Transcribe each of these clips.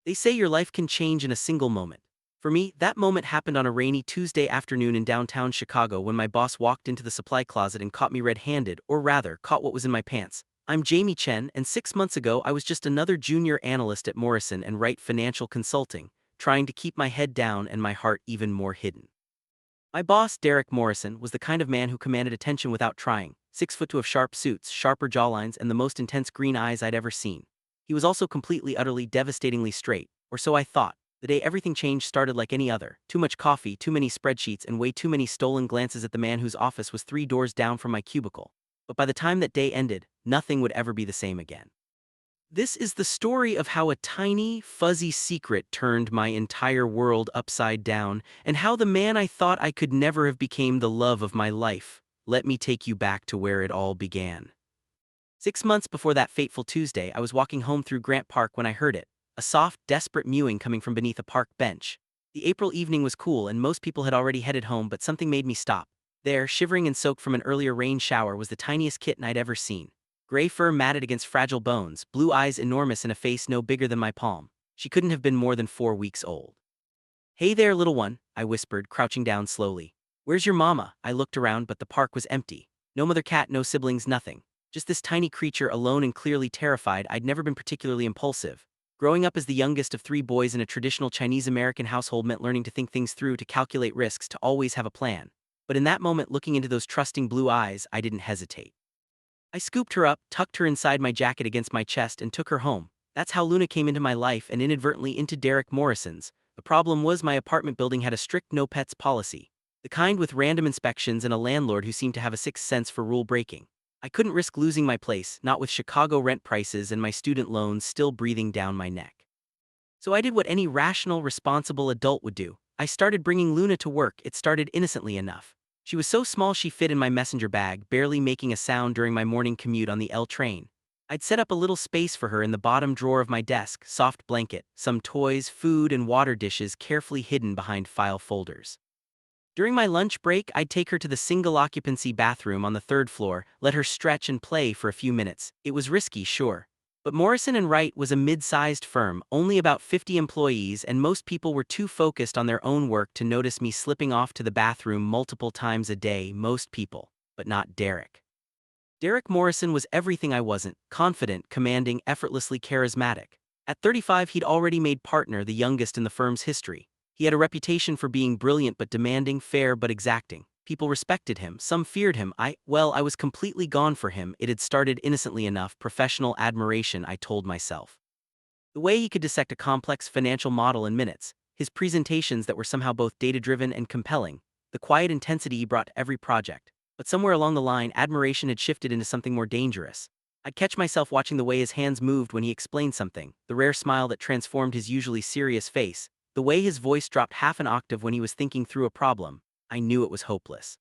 They say your life can change in a single moment. For me, that moment happened on a rainy Tuesday afternoon in downtown Chicago when my boss walked into the supply closet and caught me red-handed, or rather, caught what was in my pants. I'm Jamie Chen, and 6 months ago I was just another junior analyst at Morrison and Wright Financial Consulting, trying to keep my head down and my heart even more hidden. My boss, Derek Morrison, was the kind of man who commanded attention without trying, 6'2" of sharp suits, sharper jawlines, and the most intense green eyes I'd ever seen. He was also completely, utterly, devastatingly straight, or so I thought. The day everything changed started like any other. Too much coffee, too many spreadsheets, and way too many stolen glances at the man whose office was 3 doors down from my cubicle. But by the time that day ended, nothing would ever be the same again. This is the story of how a tiny, fuzzy secret turned my entire world upside down, and how the man I thought I could never have became the love of my life. Let me take you back to where it all began. 6 months before that fateful Tuesday, I was walking home through Grant Park when I heard it, a soft, desperate mewing coming from beneath a park bench. The April evening was cool and most people had already headed home, but something made me stop. There, shivering and soaked from an earlier rain shower, was the tiniest kitten I'd ever seen. Gray fur matted against fragile bones, blue eyes enormous in a face no bigger than my palm. She couldn't have been more than 4 weeks old. "Hey there, little one," I whispered, crouching down slowly. "Where's your mama?" I looked around, but the park was empty. No mother cat, no siblings, nothing. Just this tiny creature, alone and clearly terrified. I'd never been particularly impulsive. Growing up as the youngest of 3 boys in a traditional Chinese-American household meant learning to think things through, to calculate risks, to always have a plan. But in that moment, looking into those trusting blue eyes, I didn't hesitate. I scooped her up, tucked her inside my jacket against my chest, and took her home. That's how Luna came into my life, and inadvertently into Derek Morrison's. The problem was my apartment building had a strict no pets policy. The kind with random inspections and a landlord who seemed to have a sixth sense for rule breaking. I couldn't risk losing my place, not with Chicago rent prices and my student loans still breathing down my neck. So I did what any rational, responsible adult would do. I started bringing Luna to work. It started innocently enough. She was so small she fit in my messenger bag, barely making a sound during my morning commute on the L train. I'd set up a little space for her in the bottom drawer of my desk, soft blanket, some toys, food, and water dishes carefully hidden behind file folders. During my lunch break, I'd take her to the single-occupancy bathroom on the 3rd floor, let her stretch and play for a few minutes. It was risky, sure. But Morrison and Wright was a mid-sized firm, only about 50 employees, and most people were too focused on their own work to notice me slipping off to the bathroom multiple times a day. Most people, but not Derek. Derek Morrison was everything I wasn't: confident, commanding, effortlessly charismatic. At 35, he'd already made partner, the youngest in the firm's history. He had a reputation for being brilliant but demanding, fair but exacting. People respected him, some feared him. I was completely gone for him. It had started innocently enough, professional admiration, I told myself. The way he could dissect a complex financial model in minutes, his presentations that were somehow both data-driven and compelling, the quiet intensity he brought to every project. But somewhere along the line, admiration had shifted into something more dangerous. I'd catch myself watching the way his hands moved when he explained something, the rare smile that transformed his usually serious face, the way his voice dropped half an octave when he was thinking through a problem. I knew it was hopeless.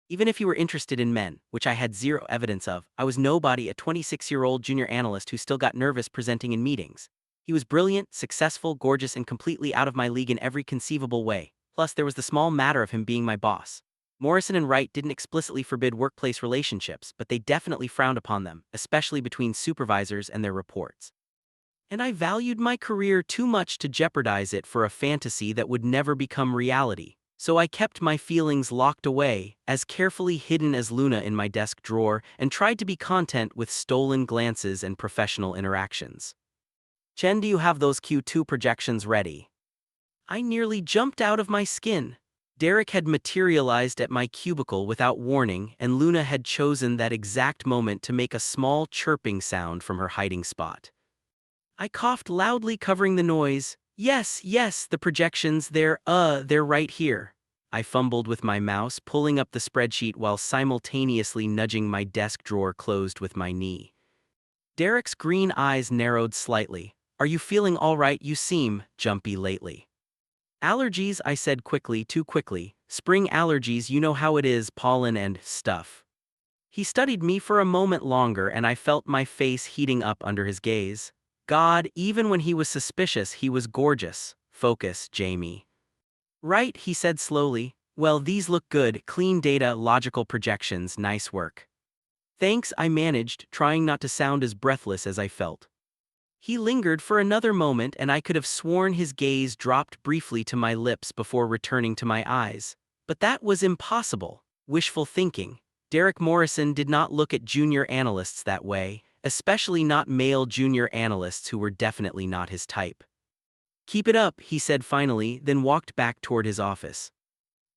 Even if he were interested in men, which I had zero evidence of, I was nobody, a 26-year-old junior analyst who still got nervous presenting in meetings. He was brilliant, successful, gorgeous, and completely out of my league in every conceivable way. Plus, there was the small matter of him being my boss. Morrison and Wright didn't explicitly forbid workplace relationships, but they definitely frowned upon them, especially between supervisors and their reports. And I valued my career too much to jeopardize it for a fantasy that would never become reality. So I kept my feelings locked away, as carefully hidden as Luna in my desk drawer, and tried to be content with stolen glances and professional interactions. "Chen, do you have those Q2 projections ready?" I nearly jumped out of my skin. Derek had materialized at my cubicle without warning, and Luna had chosen that exact moment to make a small chirping sound from her hiding spot. I coughed loudly, covering the noise. Yes, the projections, they're right here." I fumbled with my mouse, pulling up the spreadsheet while simultaneously nudging my desk drawer closed with my knee. Derek's green eyes narrowed slightly. "Are you feeling all right? You seem jumpy lately." "Allergies," I said quickly, too quickly. "Spring allergies, you know how it is, pollen and stuff." He studied me for a moment longer, and I felt my face heating up under his gaze. God, even when he was suspicious, he was gorgeous. "Focus, Jamie." "Right," he said slowly. "Well, these look good, clean data, logical projections, nice work." "Thanks," I managed, trying not to sound as breathless as I felt. He lingered for another moment, and I could have sworn his gaze dropped briefly to my lips before returning to my eyes. But that was impossible. Wishful thinking. Derek Morrison did not look at junior analysts that way, especially not male junior analysts who were definitely not his type. "Keep it up," he said finally, then walked back toward his office.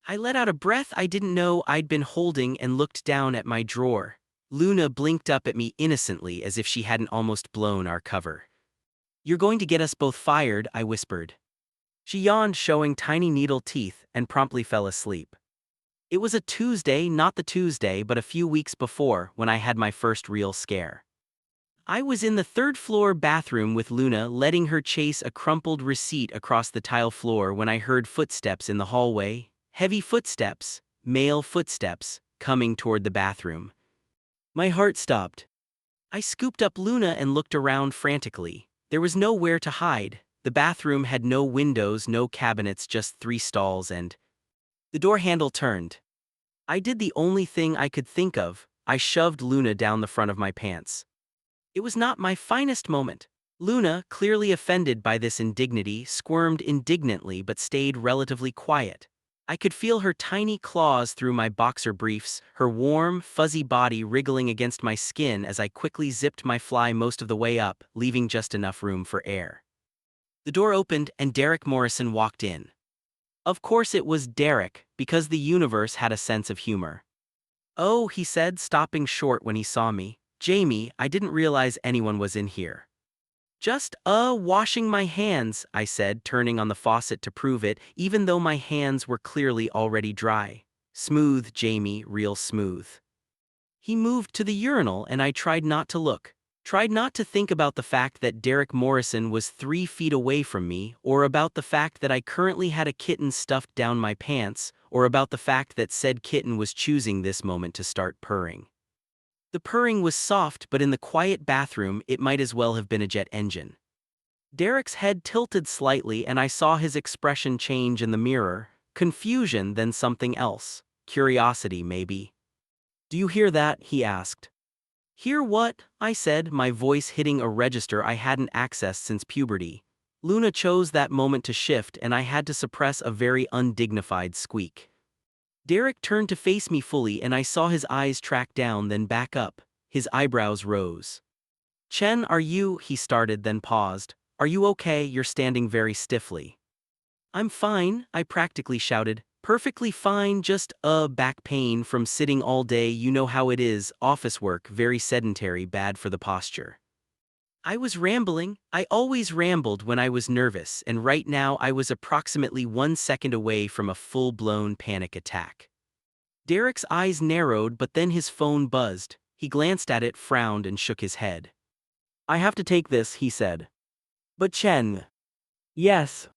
I let out a breath I didn't know I'd been holding and looked down at my drawer. Luna blinked up at me innocently as if she hadn't almost blown our cover. "You're going to get us both fired," I whispered. She yawned, showing tiny needle teeth, and promptly fell asleep. It was a Tuesday, not the Tuesday but a few weeks before, when I had my first real scare. I was in the third-floor bathroom with Luna, letting her chase a crumpled receipt across the tile floor when I heard footsteps in the hallway. Heavy footsteps, male footsteps, coming toward the bathroom. My heart stopped. I scooped up Luna and looked around frantically. There was nowhere to hide. The bathroom had no windows, no cabinets, just 3 stalls, and the door handle turned. I did the only thing I could think of. I shoved Luna down the front of my pants. It was not my finest moment. Luna, clearly offended by this indignity, squirmed indignantly but stayed relatively quiet. I could feel her tiny claws through my boxer briefs, her warm, fuzzy body wriggling against my skin as I quickly zipped my fly most of the way up, leaving just enough room for air. The door opened and Derek Morrison walked in. Of course it was Derek, because the universe had a sense of humor. "Oh," he said, stopping short when he saw me. "Jamie, I didn't realize anyone was in here." "Just, washing my hands," I said, turning on the faucet to prove it, even though my hands were clearly already dry. "Smooth, Jamie, real smooth." He moved to the urinal and I tried not to look. Tried not to think about the fact that Derek Morrison was 3 feet away from me, or about the fact that I currently had a kitten stuffed down my pants, or about the fact that said kitten was choosing this moment to start purring. The purring was soft, but in the quiet bathroom it might as well have been a jet engine. Derek's head tilted slightly and I saw his expression change in the mirror. Confusion, then something else. Curiosity, maybe. "Do you hear that?" he asked. "Hear what?" I said, my voice hitting a register I hadn't accessed since puberty. Luna chose that moment to shift and I had to suppress a very undignified squeak. Derek turned to face me fully and I saw his eyes track down, then back up. His eyebrows rose. "Chen, are you," he started, then paused. "Are you okay? You're standing very stiffly." "I'm fine," I practically shouted. "Perfectly fine, just, back pain from sitting all day, you know how it is, office work, very sedentary, bad for the posture." I was rambling. I always rambled when I was nervous, and right now I was approximately 1 second away from a full-blown panic attack. Derek's eyes narrowed, but then his phone buzzed. He glanced at it, frowned, and shook his head. "I have to take this," he said. "But Chen." "Yes."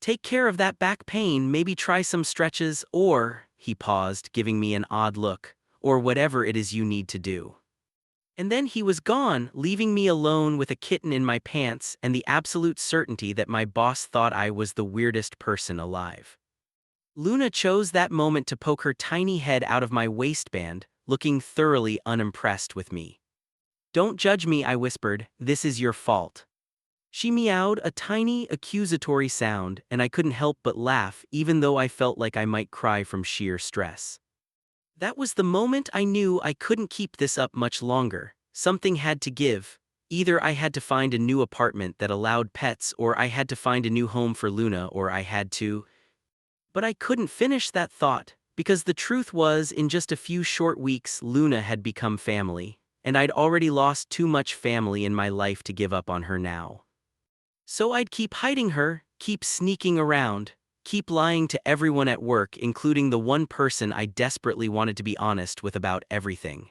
"Take care of that back pain, maybe try some stretches, or," he paused, giving me an odd look, "or whatever it is you need to do." And then he was gone, leaving me alone with a kitten in my pants and the absolute certainty that my boss thought I was the weirdest person alive. Luna chose that moment to poke her tiny head out of my waistband, looking thoroughly unimpressed with me. "Don't judge me," I whispered, "this is your fault." She meowed, a tiny, accusatory sound, and I couldn't help but laugh, even though I felt like I might cry from sheer stress. That was the moment I knew I couldn't keep this up much longer. Something had to give. Either I had to find a new apartment that allowed pets, or I had to find a new home for Luna, or I had to. But I couldn't finish that thought, because the truth was, in just a few short weeks, Luna had become family, and I'd already lost too much family in my life to give up on her now. So I'd keep hiding her, keep sneaking around, keep lying to everyone at work, including the one person I desperately wanted to be honest with about everything.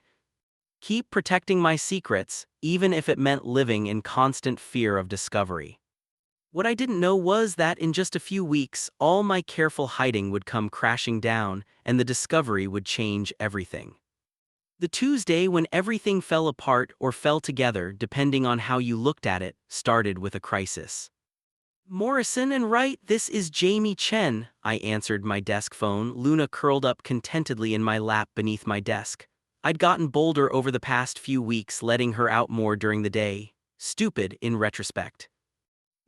Keep protecting my secrets, even if it meant living in constant fear of discovery. What I didn't know was that in just a few weeks, all my careful hiding would come crashing down, and the discovery would change everything. The Tuesday when everything fell apart or fell together, depending on how you looked at it, started with a crisis. "Morrison and Wright, this is Jamie Chen," I answered my desk phone, Luna curled up contentedly in my lap beneath my desk. I'd gotten bolder over the past few weeks, letting her out more during the day. stupid in retrospect.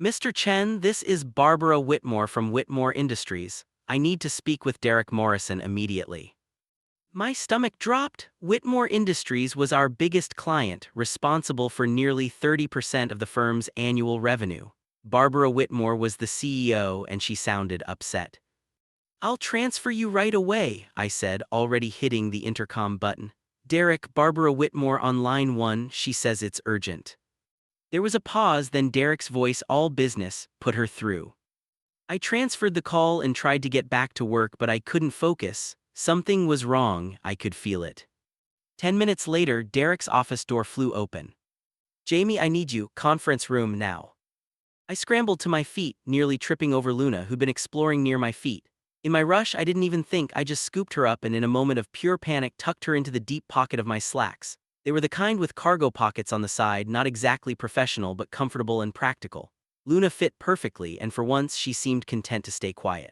Mr. Chen, this is Barbara Whitmore from Whitmore Industries. I need to speak with Derek Morrison immediately. My stomach dropped. Whitmore Industries was our biggest client, responsible for nearly 30% of the firm's annual revenue. Barbara Whitmore was the CEO and she sounded upset. I'll transfer you right away, I said, already hitting the intercom button. Derek, Barbara Whitmore on line 1, she says it's urgent. There was a pause, then Derek's voice, all business, put her through. I transferred the call and tried to get back to work, but I couldn't focus. Something was wrong, I could feel it. 10 minutes later, Derek's office door flew open. Jamie, I need you, conference room now. I scrambled to my feet, nearly tripping over Luna, who'd been exploring near my feet. In my rush, I didn't even think, I just scooped her up and in a moment of pure panic tucked her into the deep pocket of my slacks. They were the kind with cargo pockets on the side, not exactly professional but comfortable and practical. Luna fit perfectly, and for once she seemed content to stay quiet.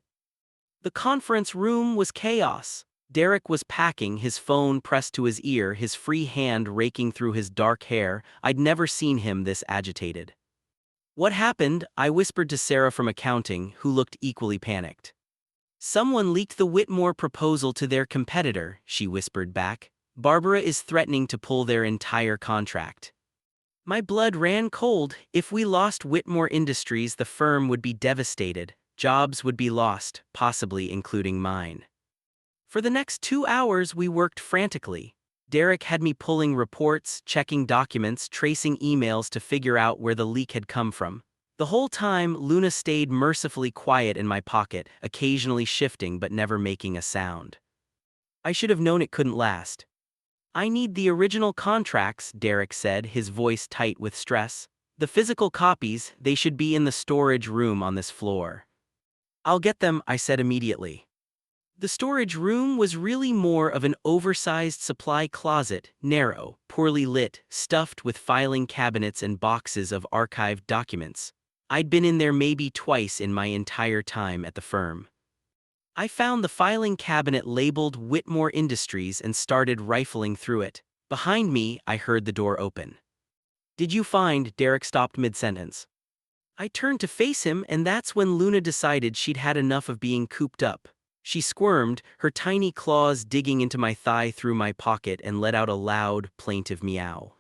The conference room was chaos. Derek was packing, his phone pressed to his ear, his free hand raking through his dark hair. I'd never seen him this agitated. What happened? I whispered to Sarah from accounting, who looked equally panicked. Someone leaked the Whitmore proposal to their competitor, she whispered back. Barbara is threatening to pull their entire contract. My blood ran cold. If we lost Whitmore Industries, the firm would be devastated. Jobs would be lost, possibly including mine. For the next 2 hours, we worked frantically. Derek had me pulling reports, checking documents, tracing emails to figure out where the leak had come from. The whole time, Luna stayed mercifully quiet in my pocket, occasionally shifting but never making a sound. I should have known it couldn't last. I need the original contracts, Derek said, his voice tight with stress. The physical copies, they should be in the storage room on this floor. I'll get them, I said immediately. The storage room was really more of an oversized supply closet, narrow, poorly lit, stuffed with filing cabinets and boxes of archived documents. I'd been in there maybe twice in my entire time at the firm. I found the filing cabinet labeled Whitmore Industries and started rifling through it. Behind me, I heard the door open. Did you find? Derek stopped mid-sentence. I turned to face him, and that's when Luna decided she'd had enough of being cooped up. She squirmed, her tiny claws digging into my thigh through my pocket, and let out a loud, plaintive meow.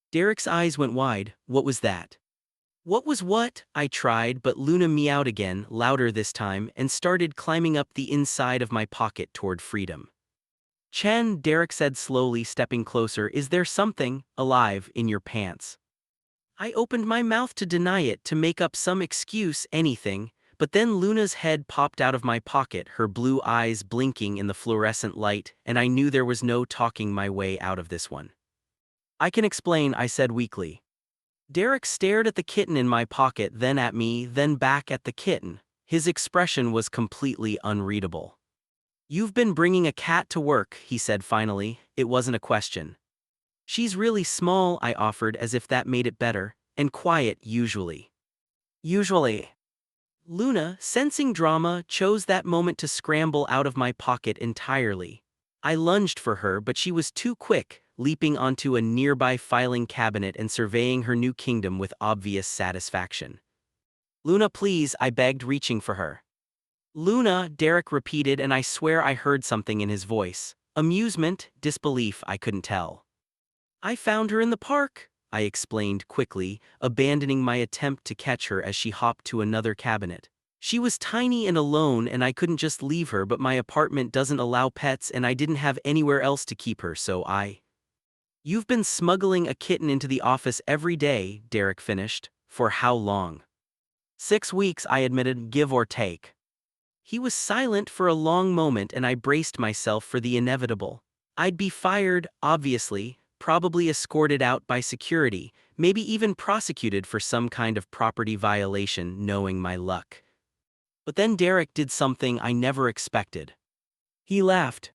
Derek's eyes went wide. What was that? What was what? I tried, but Luna meowed again, louder this time, and started climbing up the inside of my pocket toward freedom. Chen, Derek said slowly, stepping closer, is there something alive in your pants? I opened my mouth to deny it, to make up some excuse, anything, but then Luna's head popped out of my pocket, her blue eyes blinking in the fluorescent light, and I knew there was no talking my way out of this one. I can explain, I said weakly. Derek stared at the kitten in my pocket, then at me, then back at the kitten. His expression was completely unreadable. You've been bringing a cat to work, he said finally. It wasn't a question. She's really small, I offered, as if that made it better, and quiet, usually. Usually. Luna, sensing drama, chose that moment to scramble out of my pocket entirely. I lunged for her, but she was too quick, leaping onto a nearby filing cabinet and surveying her new kingdom with obvious satisfaction. Luna, please, I begged, reaching for her. Luna, Derek repeated, and I swear I heard something in his voice. Amusement, disbelief, I couldn't tell. I found her in the park, I explained quickly, abandoning my attempt to catch her as she hopped to another cabinet. She was tiny and alone, and I couldn't just leave her, but my apartment doesn't allow pets and I didn't have anywhere else to keep her, so You've been smuggling a kitten into the office every day, Derek finished. For how long? 6 weeks, I admitted, give or take. He was silent for a long moment and I braced myself for the inevitable. I'd be fired, obviously, probably escorted out by security, maybe even prosecuted for some kind of property violation, knowing my luck. But then Derek did something I never expected. He laughed.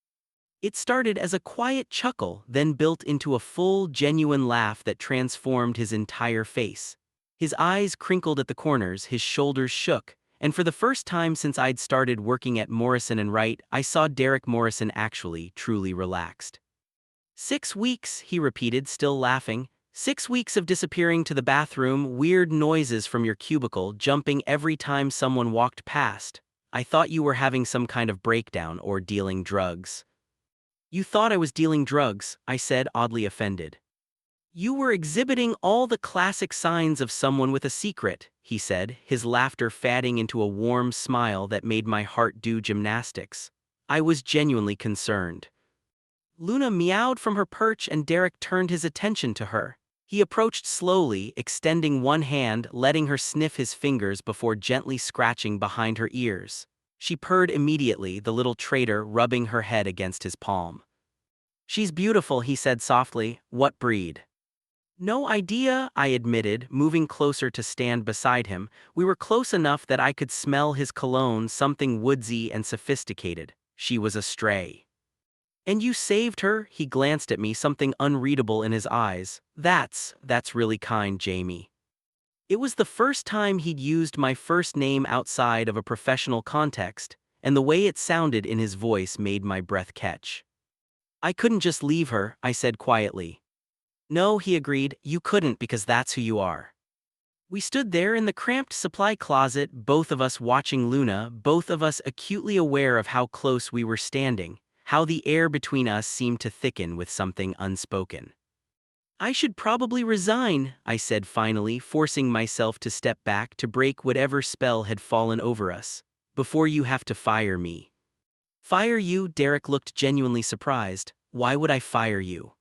It started as a quiet chuckle, then built into a full, genuine laugh that transformed his entire face. His eyes crinkled at the corners, his shoulders shook, and for the first time since I'd started working at Morrison & Wright, I saw Derek Morrison actually, truly relaxed. 6 weeks, he repeated, still laughing. 6 weeks of disappearing to the bathroom, weird noises from your cubicle, jumping every time someone walked past. I thought you were having some kind of breakdown or dealing drugs. You thought I was dealing drugs, I said, oddly offended. You were exhibiting all the classic signs of someone with a secret, he said, his laughter fading into a warm smile that made my heart do gymnastics. I was genuinely concerned. Luna meowed from her perch and Derek turned his attention to her. He approached slowly, extending one hand, letting her sniff his fingers before gently scratching behind her ears. She purred immediately, the little traitor rubbing her head against his palm. She's beautiful, he said softly. What breed? No idea, I admitted, moving closer to stand beside him. We were close enough that I could smell his cologne, something woodsy and sophisticated. She was a stray. And you saved her? He glanced at me, something unreadable in his eyes. That's really kind, Jamie. It was the first time he'd used my first name outside of a professional context, and the way it sounded in his voice made my breath catch. I couldn't just leave her, I said quietly. No, he agreed, you couldn't because that's who you are. We stood there in the cramped supply closet, both of us watching Luna, both of us acutely aware of how close we were standing, how the air between us seemed to thicken with something unspoken. I should probably resign, I said finally, forcing myself to step back to break whatever spell had fallen over us, before you have to fire me. Fire you? Derek looked genuinely surprised. Why would I fire you?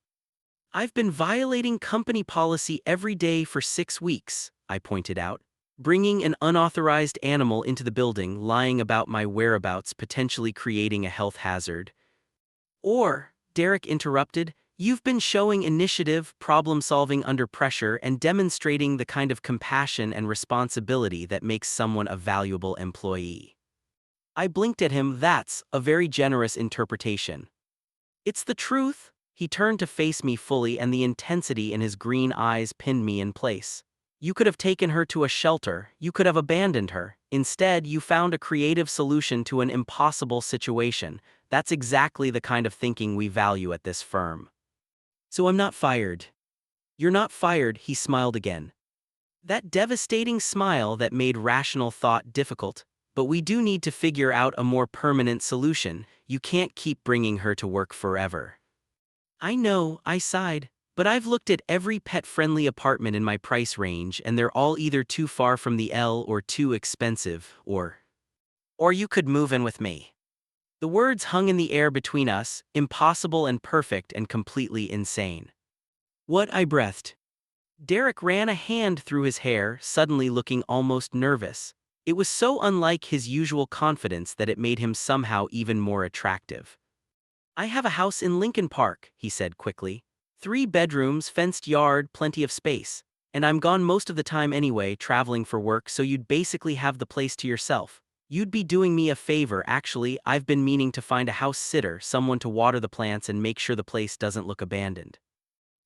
I've been violating company policy every day for 6 weeks, I pointed out. Bringing an unauthorized animal into the building, lying about my whereabouts, potentially creating a health hazard. Or, Derek interrupted, you've been showing initiative, problem-solving under pressure, and demonstrating the kind of compassion and responsibility that makes someone a valuable employee. I blinked at him. That's a very generous interpretation. It's the truth. He turned to face me fully and the intensity in his green eyes pinned me in place. You could have taken her to a shelter, you could have abandoned her. Instead, you found a creative solution to an impossible situation. That's exactly the kind of thinking we value at this firm. So I'm not fired. You're not fired, he smiled again. That devastating smile that made rational thought difficult. But we do need to figure out a more permanent solution. You can't keep bringing her to work forever. I know, I sighed, but I've looked at every pet-friendly apartment in my price range and they're all either too far from the L or too expensive, or you could move in with me. The words hung in the air between us, impossible and perfect and completely insane. What? I breathed. Derek ran a hand through his hair, suddenly looking almost nervous. It was so unlike his usual confidence that it made him somehow even more attractive. I have a house in Lincoln Park, he said quickly. 3 bedrooms, fenced yard, plenty of space. And I'm gone most of the time anyway, traveling for work, so you'd basically have the place to yourself. You'd be doing me a favor, actually. I've been meaning to find a house sitter, someone to water the plants and make sure the place doesn't look abandoned.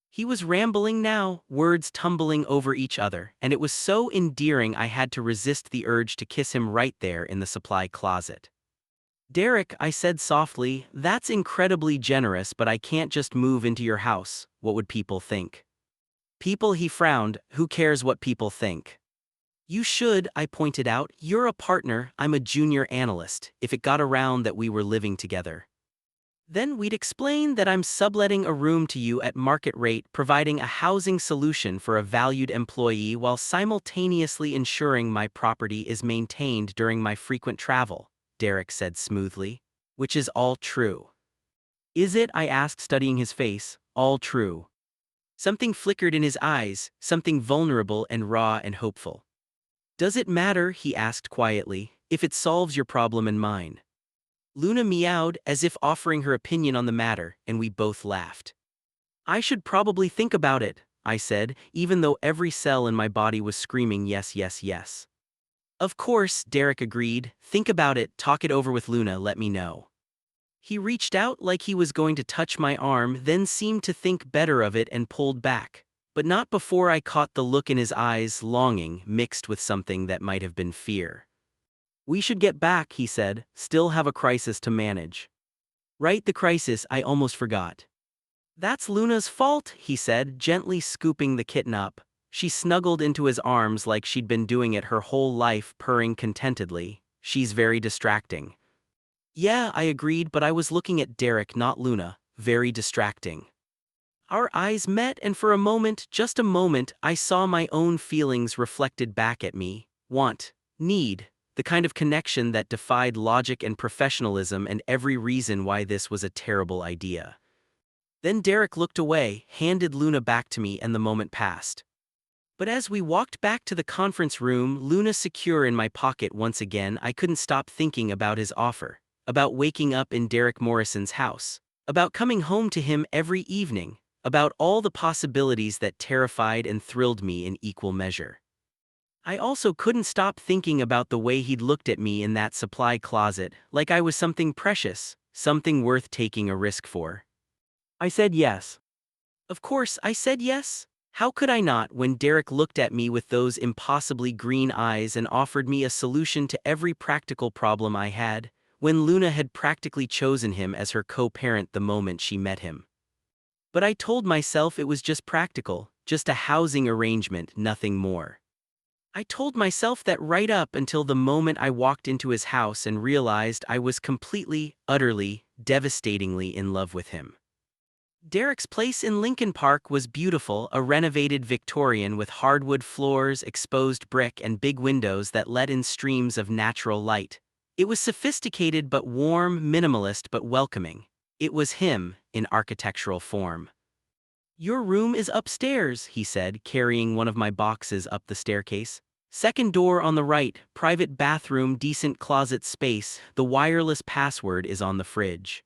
He was rambling now, words tumbling over each other, and it was so endearing I had to resist the urge to kiss him right there in the supply closet. Derek, I said softly, that's incredibly generous, but I can't just move into your house. What would people think? People, he frowned, who cares what people think? You should, I pointed out, you're a partner, I'm a junior analyst, if it got around that we were living together. Then we'd explain that I'm subletting a room to you at market rate, providing a housing solution for a valued employee while simultaneously ensuring my property is maintained during my frequent travel, Derek said smoothly. Which is all true. Is it? I asked, studying his face. All true. Something flickered in his eyes, something vulnerable and raw and hopeful. Does it matter, he asked quietly, if it solves your problem and mine? Luna meowed, as if offering her opinion on the matter, and we both laughed. I should probably think about it, I said, even though every cell in my body was screaming yes, yes, yes. Of course, Derek agreed. Think about it, talk it over with Luna, let me know. He reached out like he was going to touch my arm, then seemed to think better of it and pulled back. But not before I caught the look in his eyes, longing, mixed with something that might have been fear. We should get back, he said, still have a crisis to manage. Right, the crisis, I almost forgot. That's Luna's fault, he said, gently scooping the kitten up. She snuggled into his arms like she'd been doing it her whole life, purring contentedly. She's very distracting. Yeah, I agreed, but I was looking at Derek, not Luna. Very distracting. Our eyes met, and for a moment, just a moment, I saw my own feelings reflected back at me. Want, need, the kind of connection that defied logic and professionalism and every reason why this was a terrible idea. Then Derek looked away, handed Luna back to me, and the moment passed. But as we walked back to the conference room, Luna secure in my pocket once again, I couldn't stop thinking about his offer, about waking up in Derek Morrison's house, about coming home to him every evening, about all the possibilities that terrified and thrilled me in equal measure. I also couldn't stop thinking about the way he'd looked at me in that supply closet, like I was something precious, something worth taking a risk for. I said yes. Of course, I said yes. How could I not when Derek looked at me with those impossibly green eyes and offered me a solution to every practical problem I had, when Luna had practically chosen him as her co-parent the moment she met him? But I told myself it was just practical, just a housing arrangement, nothing more. I told myself that right up until the moment I walked into his house and realized I was completely, utterly, devastatingly in love with him. Derek's place in Lincoln Park was beautiful, a renovated Victorian with hardwood floors, exposed brick, and big windows that let in streams of natural light. It was sophisticated but warm, minimalist but welcoming. It was him, in architectural form. Your room is upstairs, he said, carrying one of my boxes up the staircase. Second door on the right, private bathroom, decent closet space, the wireless password is on the fridge.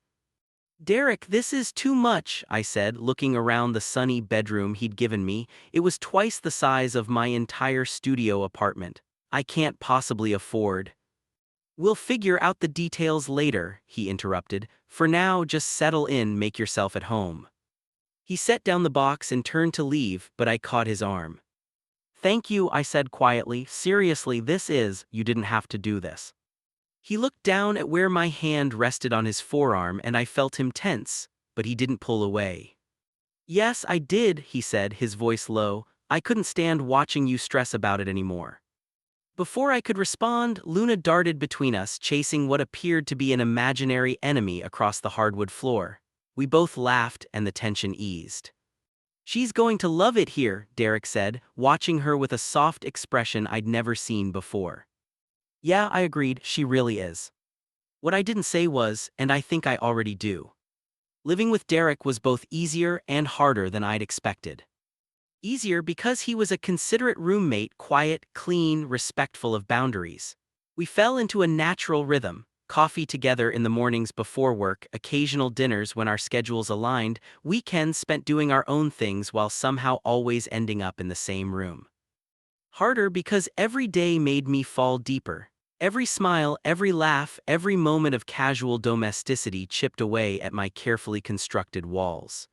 Derek, this is too much, I said, looking around the sunny bedroom he'd given me. It was twice the size of my entire studio apartment. I can't possibly afford. We'll figure out the details later, he interrupted. For now, just settle in, make yourself at home. He set down the box and turned to leave, but I caught his arm. Thank you, I said quietly. Seriously, you didn't have to do this. He looked down at where my hand rested on his forearm and I felt him tense, but he didn't pull away. Yes, I did, he said, his voice low. I couldn't stand watching you stress about it anymore. Before I could respond, Luna darted between us, chasing what appeared to be an imaginary enemy across the hardwood floor. We both laughed and the tension eased. She's going to love it here, Derek said, watching her with a soft expression I'd never seen before. Yeah, I agreed, she really is. What I didn't say was, and I think I already do. Living with Derek was both easier and harder than I'd expected. Easier because he was a considerate roommate, quiet, clean, respectful of boundaries. We fell into a natural rhythm, coffee together in the mornings before work, occasional dinners when our schedules aligned, weekends spent doing our own things while somehow always ending up in the same room. Harder because every day made me fall deeper. Every smile, every laugh, every moment of casual domesticity chipped away at my carefully constructed walls.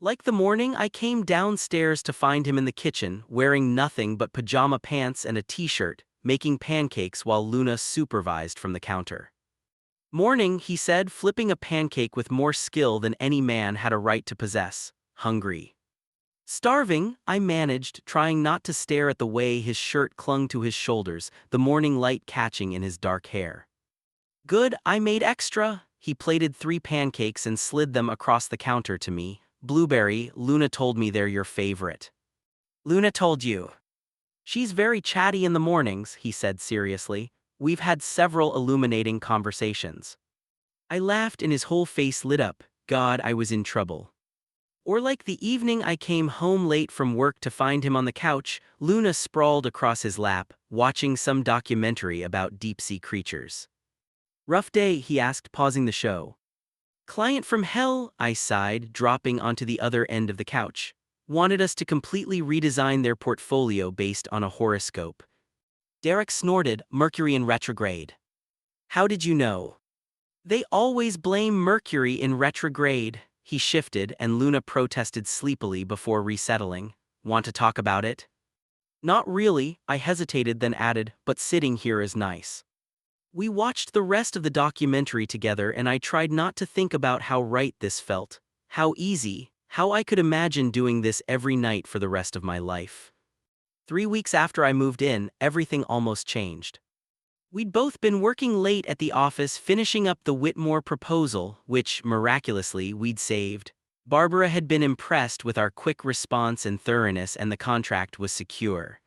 Like the morning I came downstairs to find him in the kitchen, wearing nothing but pajama pants and a t-shirt, making pancakes while Luna supervised from the counter. Morning, he said, flipping a pancake with more skill than any man had a right to possess. Hungry. Starving, I managed, trying not to stare at the way his shirt clung to his shoulders, the morning light catching in his dark hair. Good, I made extra. He plated 3 pancakes and slid them across the counter to me. Blueberry, Luna told me they're your favorite. Luna told you. She's very chatty in the mornings, he said seriously. We've had several illuminating conversations. I laughed and his whole face lit up. God, I was in trouble. Or like the evening I came home late from work to find him on the couch, Luna sprawled across his lap, watching some documentary about deep-sea creatures. Rough day, he asked, pausing the show. Client from hell, I sighed, dropping onto the other end of the couch. Wanted us to completely redesign their portfolio based on a horoscope. Derek snorted, Mercury in retrograde. How did you know? They always blame Mercury in retrograde. He shifted and Luna protested sleepily before resettling. Want to talk about it? Not really, I hesitated then added, but sitting here is nice. We watched the rest of the documentary together and I tried not to think about how right this felt, how easy, How I could imagine doing this every night for the rest of my life. 3 weeks after I moved in, everything almost changed. We'd both been working late at the office finishing up the Whitmore proposal, which, miraculously, we'd saved. Barbara had been impressed with our quick response and thoroughness, and the contract was secure.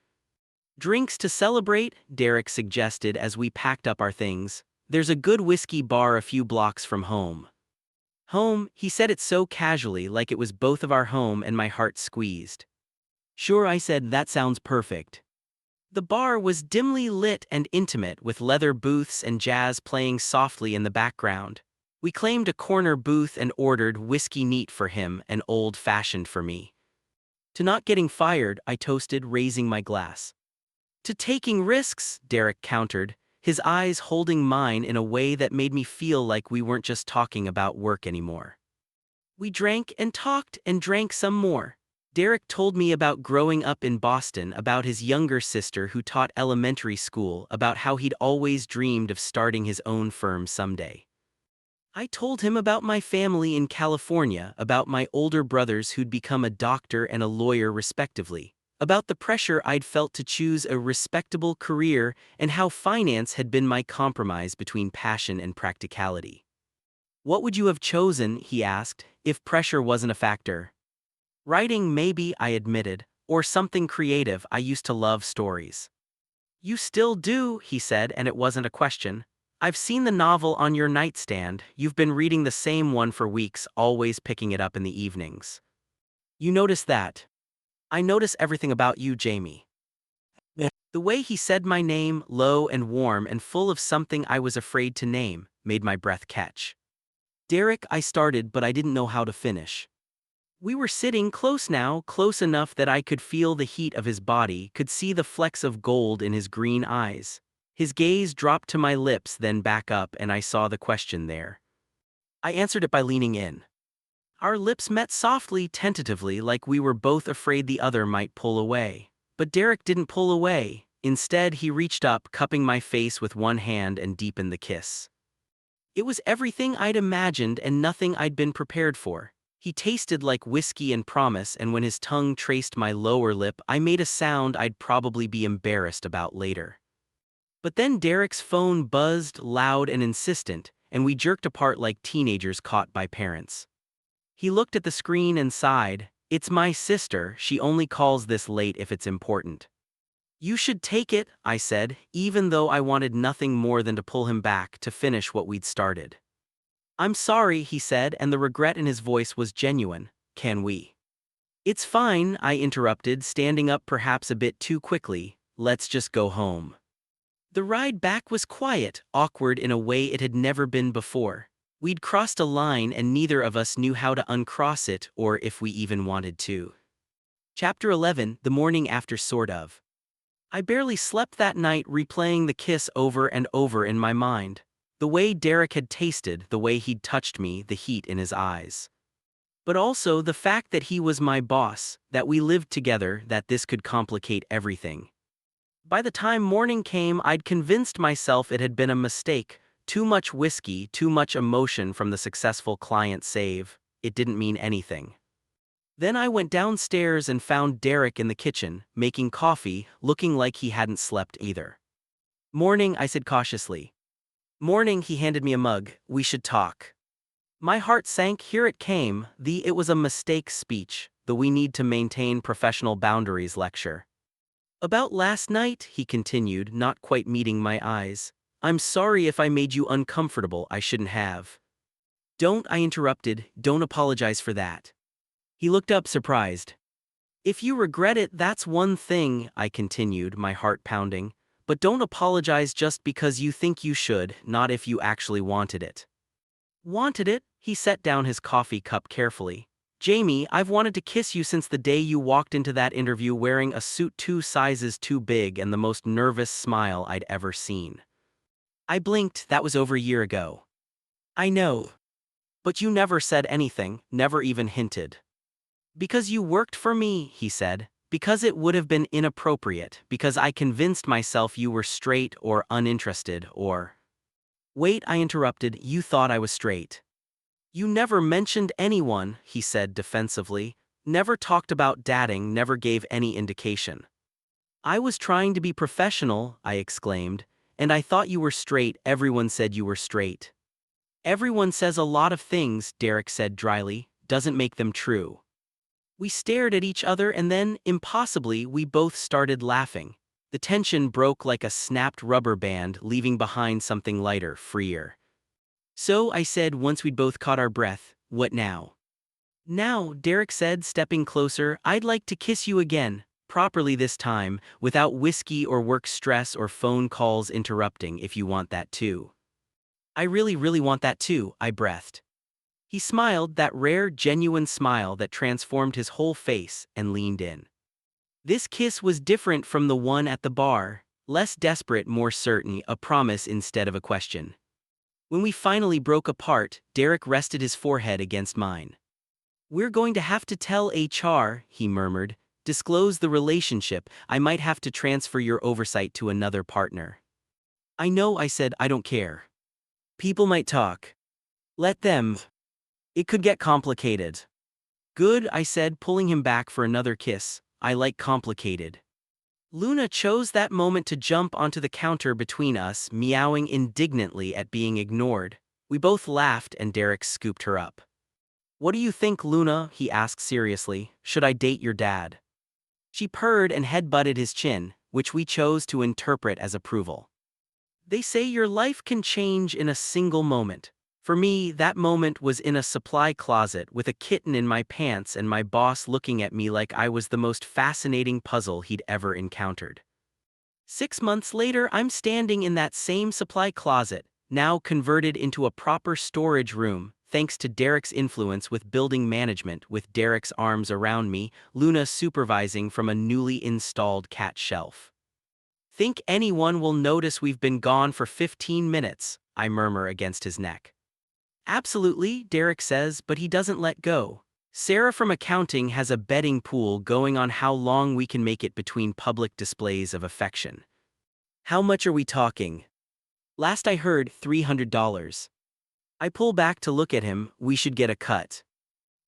Drinks to celebrate, Derek suggested as we packed up our things. There's a good whiskey bar a few blocks from home. Home, he said it so casually, like it was both of our home, and my heart squeezed. Sure, I said, that sounds perfect. The bar was dimly lit and intimate, with leather booths and jazz playing softly in the background. We claimed a corner booth and ordered whiskey neat for him and old-fashioned for me. To not getting fired, I toasted, raising my glass. To taking risks, Derek countered, his eyes holding mine in a way that made me feel like we weren't just talking about work anymore. We drank and talked and drank some more. Derek told me about growing up in Boston, about his younger sister who taught elementary school, about how he'd always dreamed of starting his own firm someday. I told him about my family in California, about my older brothers who'd become a doctor and a lawyer respectively, about the pressure I'd felt to choose a respectable career, and how finance had been my compromise between passion and practicality. What would you have chosen, he asked, if pressure wasn't a factor? Writing, maybe, I admitted, or something creative. I used to love stories. You still do, he said, and it wasn't a question. I've seen the novel on your nightstand. You've been reading the same one for weeks, always picking it up in the evenings. You notice that? I notice everything about you, Jamie. Yeah. The way he said my name, low and warm and full of something I was afraid to name, made my breath catch. Derek, I started, but I didn't know how to finish. We were sitting close now, close enough that I could feel the heat of his body, could see the flecks of gold in his green eyes. His gaze dropped to my lips, then back up, and I saw the question there. I answered it by leaning in. Our lips met softly, tentatively, like we were both afraid the other might pull away. But Derek didn't pull away. Instead, he reached up, cupping my face with one hand, and deepened the kiss. It was everything I'd imagined and nothing I'd been prepared for. He tasted like whiskey and promise, and when his tongue traced my lower lip, I made a sound I'd probably be embarrassed about later. But then Derek's phone buzzed, loud and insistent, and we jerked apart like teenagers caught by parents. He looked at the screen and sighed. It's my sister, she only calls this late if it's important. You should take it, I said, even though I wanted nothing more than to pull him back to finish what we'd started. I'm sorry, he said, and the regret in his voice was genuine. Can we? It's fine, I interrupted, standing up perhaps a bit too quickly. Let's just go home. The ride back was quiet, awkward in a way it had never been before. We'd crossed a line and neither of us knew how to uncross it, or if we even wanted to. Chapter 11, the morning after, sort of. I barely slept that night, replaying the kiss over and over in my mind. The way Derek had tasted, the way he'd touched me, the heat in his eyes. But also the fact that he was my boss, that we lived together, that this could complicate everything. By the time morning came, I'd convinced myself it had been a mistake. Too much whiskey, too much emotion from the successful client save. It didn't mean anything. Then I went downstairs and found Derek in the kitchen, making coffee, looking like he hadn't slept either. Morning, I said cautiously. Morning, he handed me a mug. We should talk. My heart sank. Here it came, the "it was a mistake" speech, the "we need to maintain professional boundaries" lecture. About last night, he continued, not quite meeting my eyes. I'm sorry if I made you uncomfortable. I shouldn't have. Don't, I interrupted, don't apologize for that. He looked up, surprised. If you regret it, that's one thing, I continued, my heart pounding. But don't apologize just because you think you should, not if you actually wanted it. Wanted it? He set down his coffee cup carefully. Jamie, I've wanted to kiss you since the day you walked into that interview wearing a suit 2 sizes too big and the most nervous smile I'd ever seen. I blinked. That was over a year ago. I know. But you never said anything, never even hinted. Because you worked for me, he said. Because it would have been inappropriate, because I convinced myself you were straight or uninterested or... Wait, I interrupted, you thought I was straight. You never mentioned anyone, he said defensively. Never talked about dating, never gave any indication. I was trying to be professional, I exclaimed, and I thought you were straight. Everyone said you were straight. Everyone says a lot of things, Derek said dryly, doesn't make them true. We stared at each other and then, impossibly, we both started laughing. The tension broke like a snapped rubber band, leaving behind something lighter, freer. So, I said once we'd both caught our breath, what now? Now, Derek said, stepping closer, I'd like to kiss you again, properly this time, without whiskey or work stress or phone calls interrupting if you want that too. I really, really want that too, I breathed. He smiled, that rare, genuine smile that transformed his whole face, and leaned in. This kiss was different from the one at the bar, less desperate, more certain, a promise instead of a question. When we finally broke apart, Derek rested his forehead against mine. We're going to have to tell HR, he murmured, disclose the relationship. I might have to transfer your oversight to another partner. I know, I said, I don't care. People might talk. Let them. It could get complicated. Good, I said, pulling him back for another kiss. I like complicated. Luna chose that moment to jump onto the counter between us, meowing indignantly at being ignored. We both laughed and Derek scooped her up. What do you think, Luna? He asked seriously. Should I date your dad? She purred and head-butted his chin, which we chose to interpret as approval. They say your life can change in a single moment. For me, that moment was in a supply closet with a kitten in my pants and my boss looking at me like I was the most fascinating puzzle he'd ever encountered. 6 months later, I'm standing in that same supply closet, now converted into a proper storage room, thanks to Derek's influence with building management, with Derek's arms around me, Luna supervising from a newly installed cat shelf. Think anyone will notice we've been gone for 15 minutes, I murmur against his neck. Absolutely, Derek says, but he doesn't let go. Sarah from accounting has a betting pool going on how long we can make it between public displays of affection. How much are we talking? Last I heard, $300. I pull back to look at him. We should get a cut.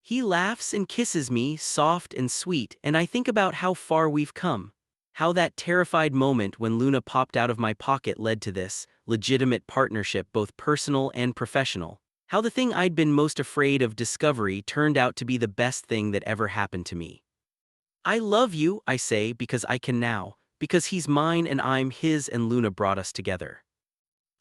He laughs and kisses me, soft and sweet, and I think about how far we've come. How that terrified moment when Luna popped out of my pocket led to this legitimate partnership, both personal and professional. How the thing I'd been most afraid of, discovery, turned out to be the best thing that ever happened to me. I love you, I say, because I can now, because he's mine and I'm his and Luna brought us together.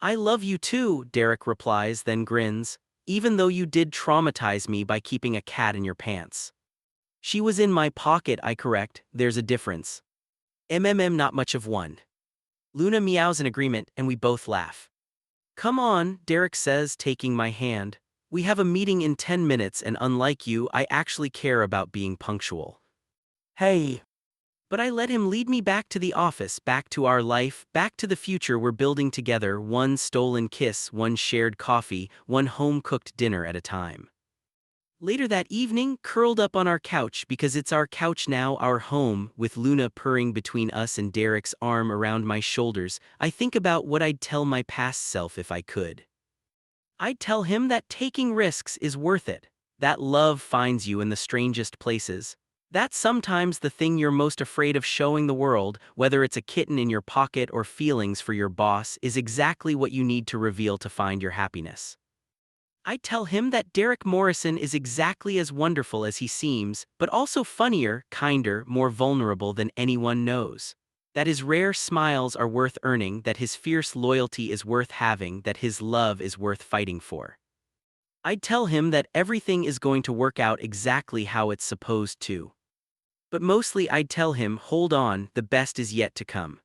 I love you too, Derek replies, then grins, even though you did traumatize me by keeping a cat in your pants. She was in my pocket, I correct, there's a difference. Not much of one. Luna meows in agreement and we both laugh. Come on, Derek says, taking my hand. We have a meeting in 10 minutes and unlike you, I actually care about being punctual. Hey. But I let him lead me back to the office, back to our life, back to the future we're building together, one stolen kiss, one shared coffee, one home-cooked dinner at a time. Later that evening, curled up on our couch, because it's our couch now, our home, with Luna purring between us and Derek's arm around my shoulders, I think about what I'd tell my past self if I could. I'd tell him that taking risks is worth it, that love finds you in the strangest places, that sometimes the thing you're most afraid of showing the world, whether it's a kitten in your pocket or feelings for your boss, is exactly what you need to reveal to find your happiness. I tell him that Derek Morrison is exactly as wonderful as he seems, but also funnier, kinder, more vulnerable than anyone knows. That his rare smiles are worth earning, that his fierce loyalty is worth having, that his love is worth fighting for. I'd tell him that everything is going to work out exactly how it's supposed to. But mostly I'd tell him, hold on, the best is yet to come.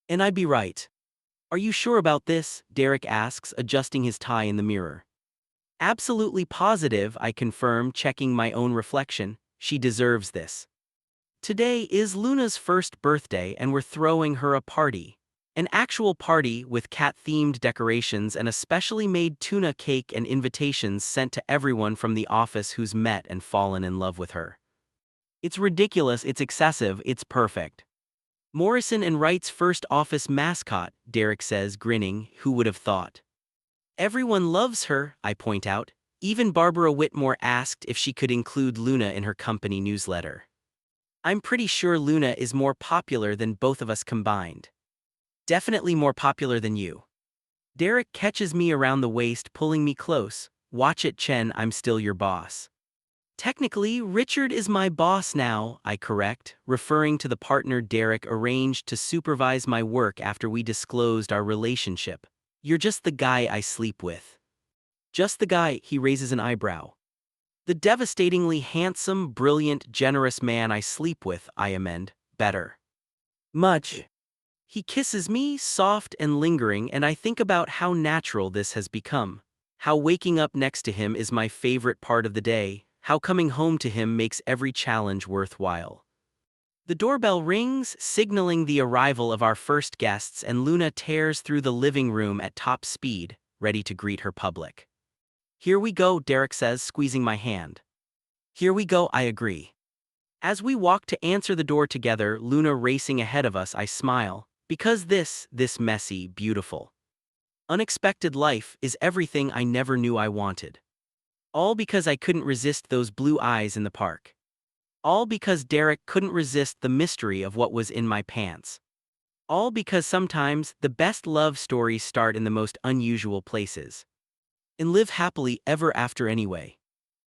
And I'd be right. Are you sure about this? Derek asks, adjusting his tie in the mirror. Absolutely positive, I confirm, checking my own reflection. She deserves this. Today is Luna's first birthday and we're throwing her a party. An actual party with cat-themed decorations and a specially made tuna cake and invitations sent to everyone from the office who's met and fallen in love with her. It's ridiculous, it's excessive, it's perfect. Morrison and Wright's first office mascot, Derek says, grinning, who would have thought? Everyone loves her, I point out, Even Barbara Whitmore asked if she could include Luna in her company newsletter. I'm pretty sure Luna is more popular than both of us combined. Definitely more popular than you. Derek catches me around the waist, pulling me close. Watch it, Chen, I'm still your boss. Technically, Richard is my boss now, I correct, referring to the partner Derek arranged to supervise my work after we disclosed our relationship. You're just the guy I sleep with. Just the guy, he raises an eyebrow. The devastatingly handsome, brilliant, generous man I sleep with, I amend, better. Much. He kisses me, soft and lingering, and I think about how natural this has become. How waking up next to him is my favorite part of the day, how coming home to him makes every challenge worthwhile. The doorbell rings, signaling the arrival of our first guests, and Luna tears through the living room at top speed, ready to greet her public. Here we go, Derek says, squeezing my hand. Here we go, I agree. As we walk to answer the door together, Luna racing ahead of us, I smile. Because this messy, beautiful, unexpected life is everything I never knew I wanted. All because I couldn't resist those blue eyes in the park. All because Derek couldn't resist the mystery of what was in my pants. All because sometimes the best love stories start in the most unusual places. And live happily ever after anyway.